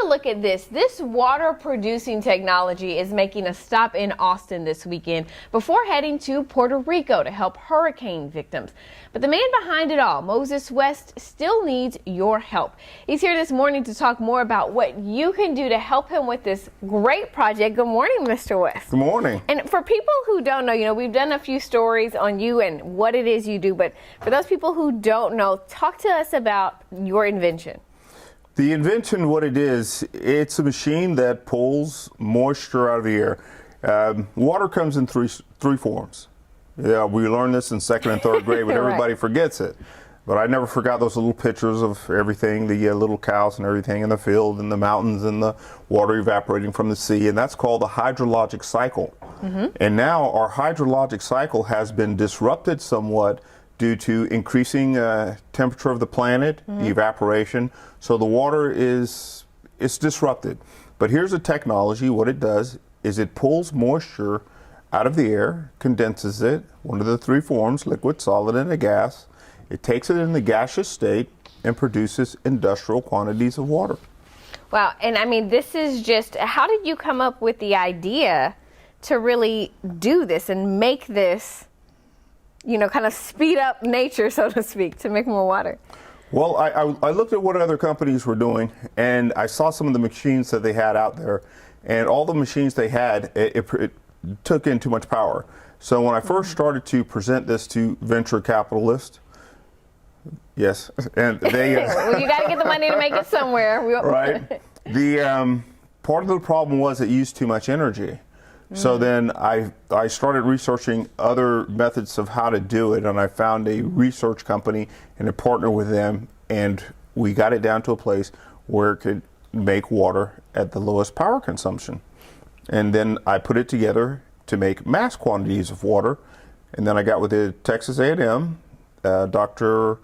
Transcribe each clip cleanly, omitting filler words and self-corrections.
look at this. This water producing technology is making a stop in Austin this weekend before heading to Puerto Rico to help hurricane victims. But the man behind it all, Moses West, still needs your help. He's here this morning to talk more about what you can do to help him with this great project. Good morning, Mr. West. Good morning. And for people who don't know, we've done a few stories on you and what it is you do, but for those people who don't know, talk to us about your invention. The invention, what it is, it's a machine that pulls moisture out of the air. Water comes in three forms. Yeah, we learned this in second and third grade, but everybody forgets it. But I never forgot those little pictures of everything, the little cows and everything in the field and the mountains and the water evaporating from the sea, and that's called the hydrologic cycle. And now our hydrologic cycle has been disrupted somewhat due to increasing temperature of the planet, evaporation. So the water it's disrupted. But here's a technology. What it does is it pulls moisture out of the air, condenses it, one of the three forms, liquid, solid, and a gas. It takes it in the gaseous state and produces industrial quantities of water. Wow, and I mean, this is just, how did you come up with the idea to really do this and make this, kind of speed up nature, so to speak, to make more water? Well, I looked at what other companies were doing, and I saw some of the machines that they had out there, and all the machines they had, it took in too much power. So when I first started to present this to venture capitalists, yes, and they well, you got to get the money to make it somewhere. Right. The part of the problem was it used too much energy. So then I started researching other methods of how to do it, and I found a research company and a partner with them, and we got it down to a place where it could make water at the lowest power consumption. And then I put it together to make mass quantities of water, and then I got with the Texas A&M, Dr.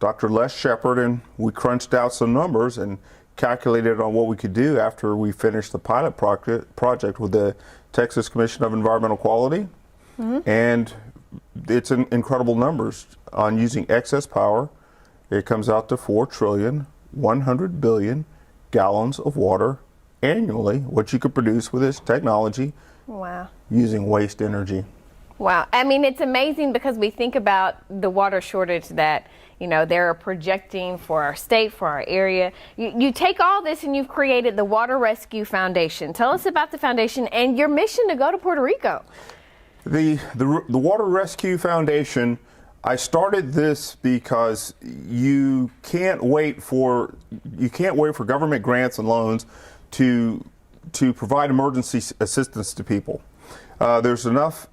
Les Shepard, and we crunched out some numbers and calculated on what we could do after we finished the pilot project with the Texas Commission of Environmental Quality. And it's incredible numbers. On using excess power, it comes out to 4,100,000,000,000 gallons of water annually, what you could produce with this technology. Wow. Using waste energy. Wow. I mean, it's amazing because we think about the water shortage that, they're projecting for our state, for our area. You take all this and you've created the Water Rescue Foundation. Tell us about the foundation and your mission to go to Puerto Rico. The Water Rescue Foundation, I started this because you can't wait for government grants and loans to provide emergency assistance to people. There's enough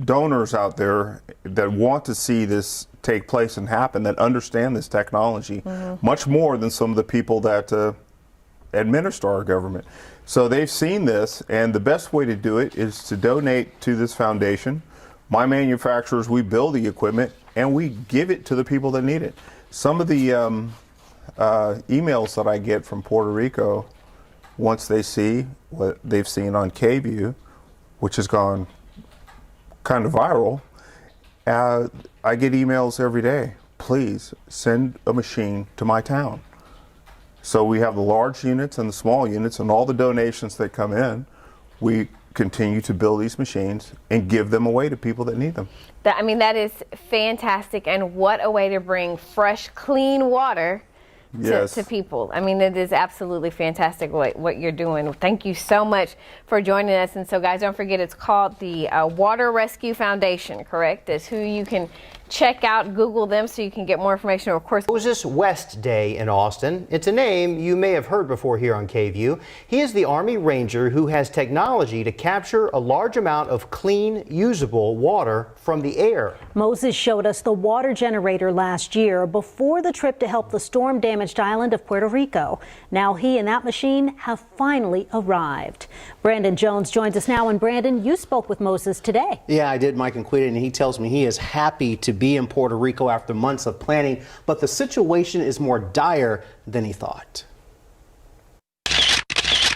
donors out there that want to see this take place and happen, that understand this technology much more than some of the people that administer our government. So they've seen this, and the best way to do it is to donate to this foundation. My manufacturers, we build the equipment and we give it to the people that need it. Some of the emails that I get from Puerto Rico, once they see what they've seen on KVUE, which has gone kind of viral, I get emails every day. Please send a machine to my town. So we have the large units and the small units, and all the donations that come in, we continue to build these machines and give them away to people that need them. That is fantastic, and what a way to bring fresh, clean water to people. It is absolutely fantastic what you're doing. Thank you so much for joining us. And so, guys, don't forget, it's called the Water Rescue Foundation, correct? That's who you can check out, Google them so you can get more information. Of course, Moses West Day in Austin. It's a name you may have heard before here on KVUE. He is the Army Ranger who has technology to capture a large amount of clean, usable water from the air. Moses showed us the water generator last year before the trip to help the storm-damaged island of Puerto Rico. Now he and that machine have finally arrived. Brandon Jones joins us now. And Brandon, you spoke with Moses today. Yeah, I did, Mike and Quita, and he tells me he is happy to be in Puerto Rico after months of planning, but the situation is more dire than he thought.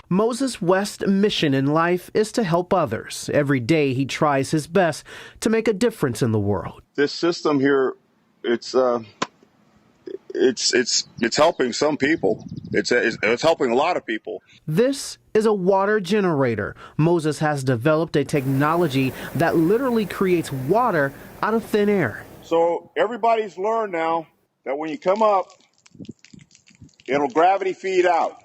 Moses West's mission in life is to help others. Every day he tries his best to make a difference in the world. This system here, it's helping some people. It's helping a lot of people. This is a water generator. Moses has developed a technology that literally creates water out of thin air. So everybody's learned now that when you come up, it'll gravity feed out.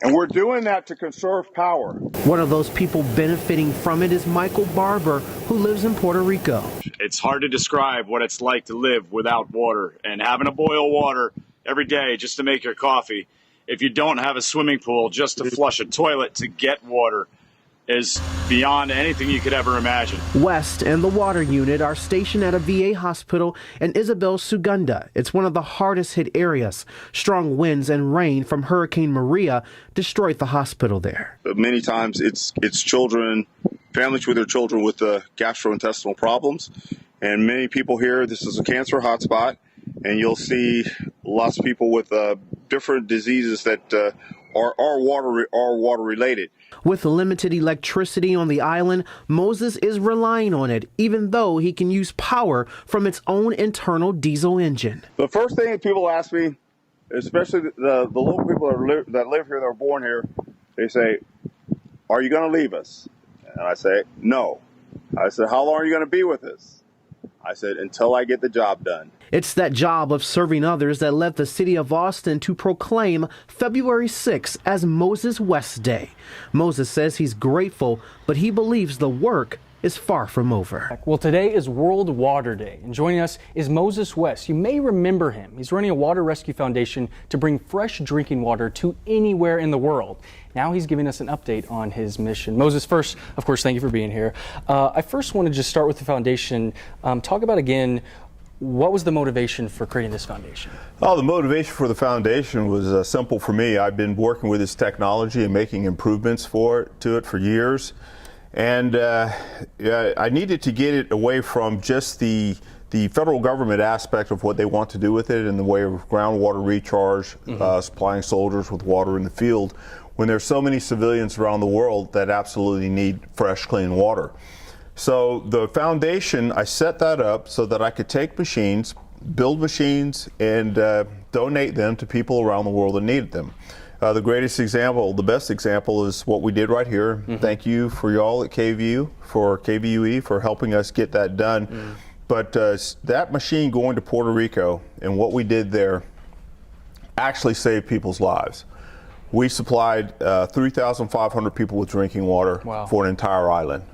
And we're doing that to conserve power. One of those people benefiting from it is Michael Barber, who lives in Puerto Rico. It's hard to describe what it's like to live without water and having to boil water every day just to make your coffee. If you don't have a swimming pool just to flush a toilet to get water is beyond anything you could ever imagine. West and the water unit are stationed at a VA hospital in Isabel Segunda. It's one of the hardest hit areas. Strong winds and rain from Hurricane Maria destroyed the hospital there. Many times it's children, families with their children with gastrointestinal problems. And many people here, this is a cancer hotspot, and you'll see lots of people with different diseases that are water related. With limited electricity on the island, Moses is relying on it, even though he can use power from its own internal diesel engine. The first thing people ask me, especially the local people that live here, that are born here, they say, "Are you going to leave us?" And I say, "No." I said, "How long are you going to be with us?" I said, "Until I get the job done." It's that job of serving others that led the city of Austin to proclaim February 6th as Moses West Day. Moses says he's grateful, but he believes the work is far from over. Well, today is World Water Day, and joining us is Moses West. You may remember him. He's running a water rescue foundation to bring fresh drinking water to anywhere in the world. Now he's giving us an update on his mission. Moses, first, of course, thank you for being here. I first want to just start with the foundation. Talk about, again, what was the motivation for creating this foundation? Oh, the motivation for the foundation was simple for me. I've been working with this technology and making improvements to it for years. And I needed to get it away from just the federal government aspect of what they want to do with it in the way of groundwater recharge, supplying soldiers with water in the field, when there's so many civilians around the world that absolutely need fresh, clean water. So the foundation, I set that up so that I could take machines, build machines, and donate them to people around the world that needed them. The greatest example, the best example, is what we did right here. Thank you for y'all at KVUE for helping us get that done. But that machine going to Puerto Rico and what we did there actually saved people's lives. We supplied 3,500 people with drinking water for an entire island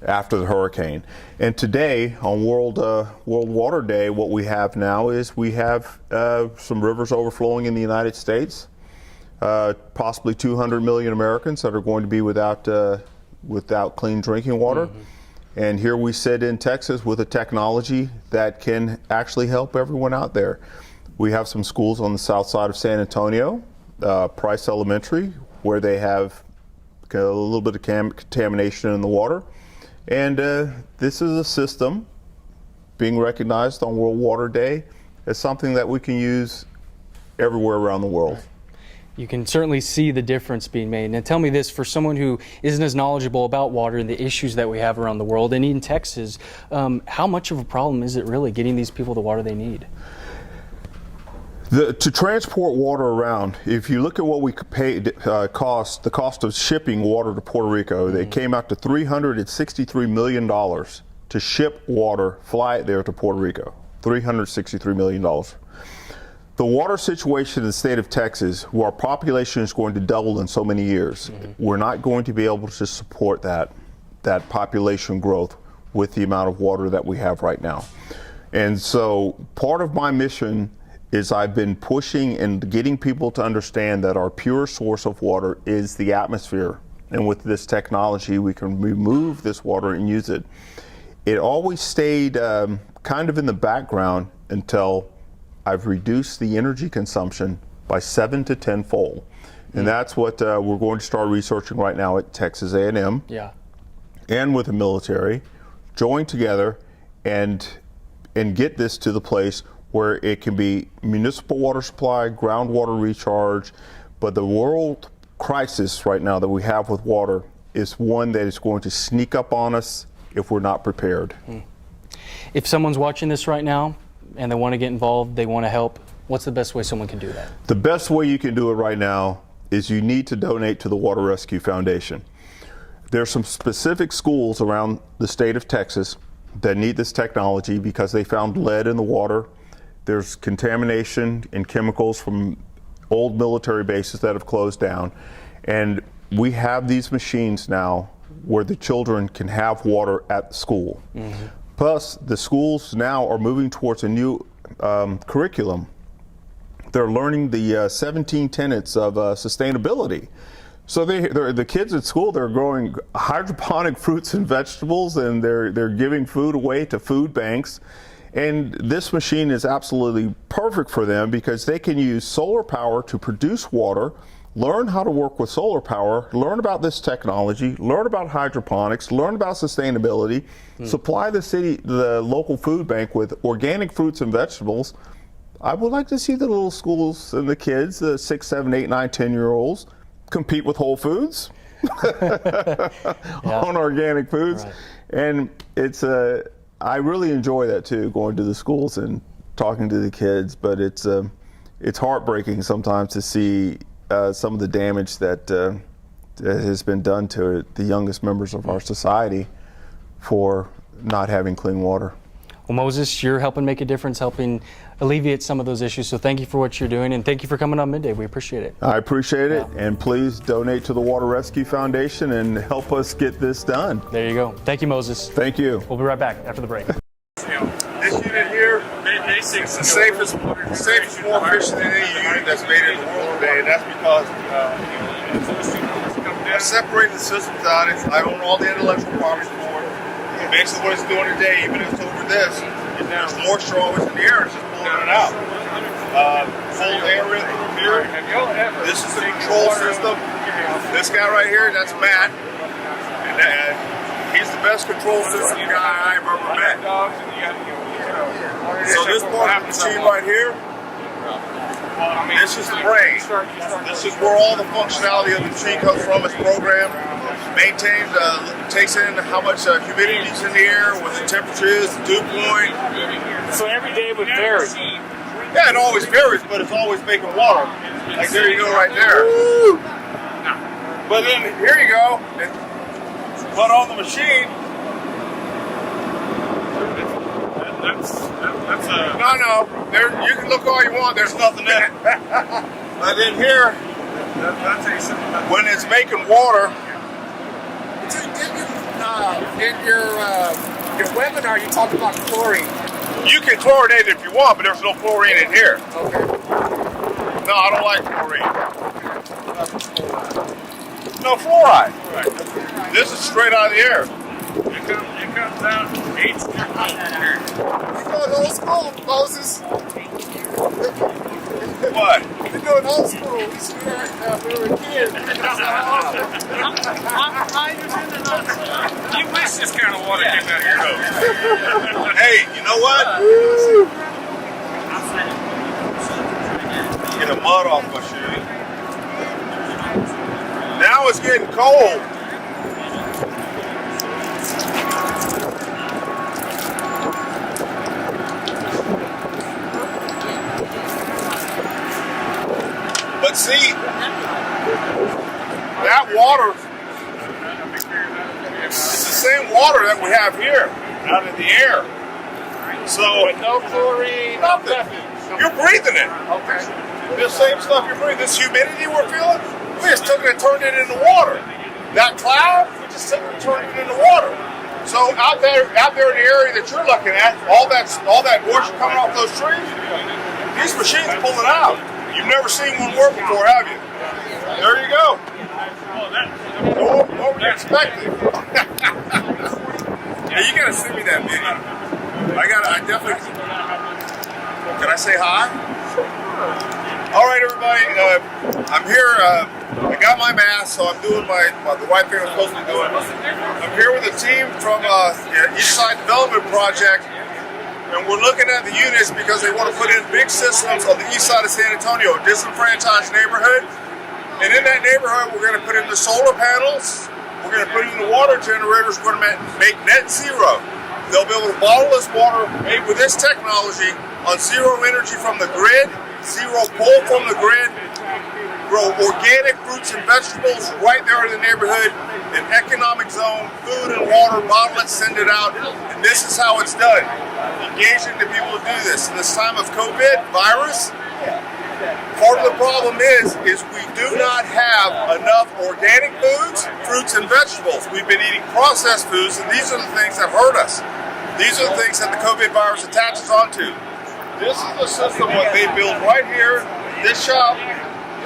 after the hurricane. And today, on World Water Day, what we have now is we have some rivers overflowing in the United States, possibly 200 million Americans that are going to be without clean drinking water. And here we sit in Texas with a technology that can actually help everyone out there. We have some schools on the south side of San Antonio, Price Elementary, where they have a little bit of contamination in the water. And this is a system being recognized on World Water Day as something that we can use everywhere around the world. You can certainly see the difference being made. Now tell me this, for someone who isn't as knowledgeable about water and the issues that we have around the world, and in Texas, how much of a problem is it really getting these people the water they need? To transport water around, if you look at what we paid, the cost of shipping water to Puerto Rico, they came out to $363 million to ship water, fly it there to Puerto Rico. $363 million. The water situation in the state of Texas, where our population is going to double in so many years, we're not going to be able to support that population growth with the amount of water that we have right now. And so part of my mission is I've been pushing and getting people to understand that our pure source of water is the atmosphere. And with this technology, we can remove this water and use it. It always stayed kind of in the background until I've reduced the energy consumption by 7 to 10-fold. And that's what we're going to start researching right now at Texas A&M and with the military, join together and get this to the place where it can be municipal water supply, groundwater recharge, but the world crisis right now that we have with water is one that is going to sneak up on us if we're not prepared. If someone's watching this right now and they want to get involved, they want to help, What's the best way someone can do that? The best way you can do it right now is you need to donate to the Water Rescue Foundation. There's some specific schools around the state of Texas that need this technology because they found lead in the water. There's contamination and chemicals from old military bases that have closed down. And we have these machines now where the children can have water at school. Mm-hmm. Plus, the schools now are moving towards a new curriculum. They're learning the 17 tenets of sustainability. So the kids at school, they're growing hydroponic fruits and vegetables, and they're giving food away to food banks. And this machine is absolutely perfect for them because they can use solar power to produce water, learn how to work with solar power, learn about this technology, learn about hydroponics, learn about sustainability, supply the local food bank with organic fruits and vegetables. I would like to see the little schools and the kids, the 6, 7, 8, 9, 10-year-olds, compete with Whole Foods on organic foods. Right. And I really enjoy that too, going to the schools and talking to the kids, but it's heartbreaking sometimes to see some of the damage that has been done to the youngest members of our society for not having clean water. Well, Moses, you're helping make a difference, helping alleviate some of those issues. So thank you for what you're doing, and thank you for coming on Midday. We appreciate it. I appreciate it, and please donate to the Water Rescue Foundation and help us get this done. There you go. Thank you, Moses. Thank you. We'll be right back after the break. This unit here, it's the safest, more efficient than any unit that's made in the world today, and that's because I separated the systems out. I own all the intellectual property for it. And basically what it's doing today, even if it's over this, there's moisture always in the air, it's just pulling it out. Full air in here. This is the control system. This guy right here, that's Matt. And he's the best control system guy I've ever met. So this part of the machine right here, this is the brain. This is where all the functionality of the machine comes from. It's programmed, maintained, takes in how much humidity is in the air, what the temperature is, the dew point. So every day would vary. Yeah, it always varies, but it's always making water. Like there you go right there. But then here you go. But on the machine, that's a... No, there, you can look all you want, there's nothing in it. But in here, when it's making water... In your webinar, you talked about chlorine. You can chlorinate it if you want, but there's no chlorine in here. Okay. No, I don't like chlorine. No fluoride. Right. This is straight out of the air. It comes out 8 You're going old school, Moses. What? You're going old school. We were kids. You wish this kind of water came out here, though. Hey, you know what? Get the mud off my shoe. Now it's getting cold. But see, that water, it's the same water that we have here, out in the air. So, no chlorine, nothing. You're breathing it. Okay. The same stuff you're breathing. This humidity we're feeling, we just took it and turned it into water. That cloud, we just took it and turned it into water. So out there in the area that you're looking at, all that moisture coming off those trees, these machines pull it out. You've never seen one work before, have you? There you go. What were you expecting? Yeah, you gotta send me that video. I definitely. Can I say hi? All right, everybody. I'm here. I got my mask, so I'm doing the right thing I'm supposed to be doing. I'm here with a team from Eastside Development Project. And we're looking at the units because they want to put in big systems on the east side of San Antonio, a disenfranchised neighborhood. And in that neighborhood, we're going to put in the solar panels, we're going to put in the water generators, we're going to make net zero. They'll be able to bottle this water made with this technology on zero energy from the grid, zero pull from the grid, grow organic fruits and vegetables right there in the neighborhood, an economic zone, food and water, bottle it, send it out, and this is how it's done. Engaging the people to do this. In this time of COVID virus, part of the problem is we do not have enough organic foods, fruits and vegetables. We've been eating processed foods, and these are the things that hurt us. These are the things that the COVID virus attaches onto. This is the system what they build right here, this shop,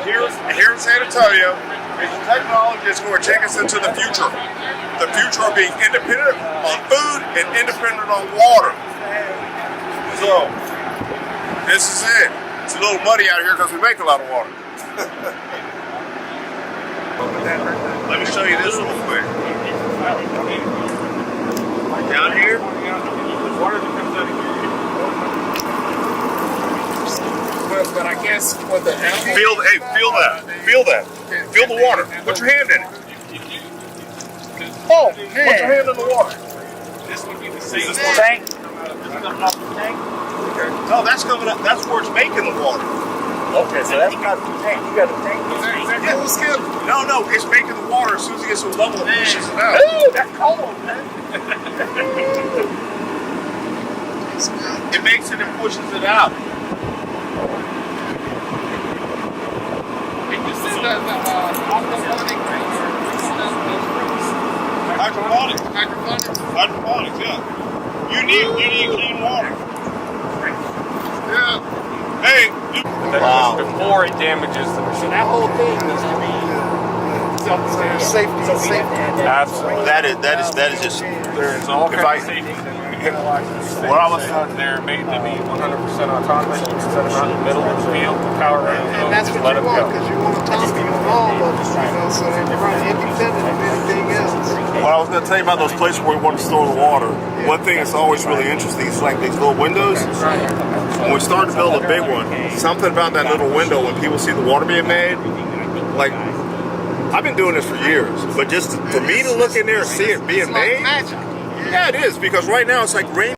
here in San Antonio, is the technology that's going to take us into the future. The future of being independent on food and independent on water. So, this is it. It's a little muddy out here because we make a lot of water. Let me show you this real quick. Down here, water that comes out of here. But I guess with the animal... Feel that. Feel that. Feel the water. Put your hand in it. Oh, man. Put your hand in the water. This would be the same tank. No, that's coming up. That's where it's making the water. Okay, so that's not the tank. You got a tank. No, it's making the water as soon as it gets to a level it pushes it out. Ooh, that's cold, man. It makes it and pushes it out. This is the Hydroponics, yeah. You need clean water. Yeah. Hey. Wow. Before it damages the machine. That whole thing needs to be safety. Absolutely. That is just. There's all kinds of safety. What I was done there made to be 100% autonomous. You can set them out in the middle of the field, power around the and that's what you want, because you want autonomy on all of us, so they're independent of anything else. What I was going to tell you about those places where we want to store the water, one thing that's always really interesting is like these little windows. When we started to build a big one, something about that little window when people see the water being made, like, I've been doing this for years, but just for me to look in there and see it being made, yeah, it is, because right now it's like rain.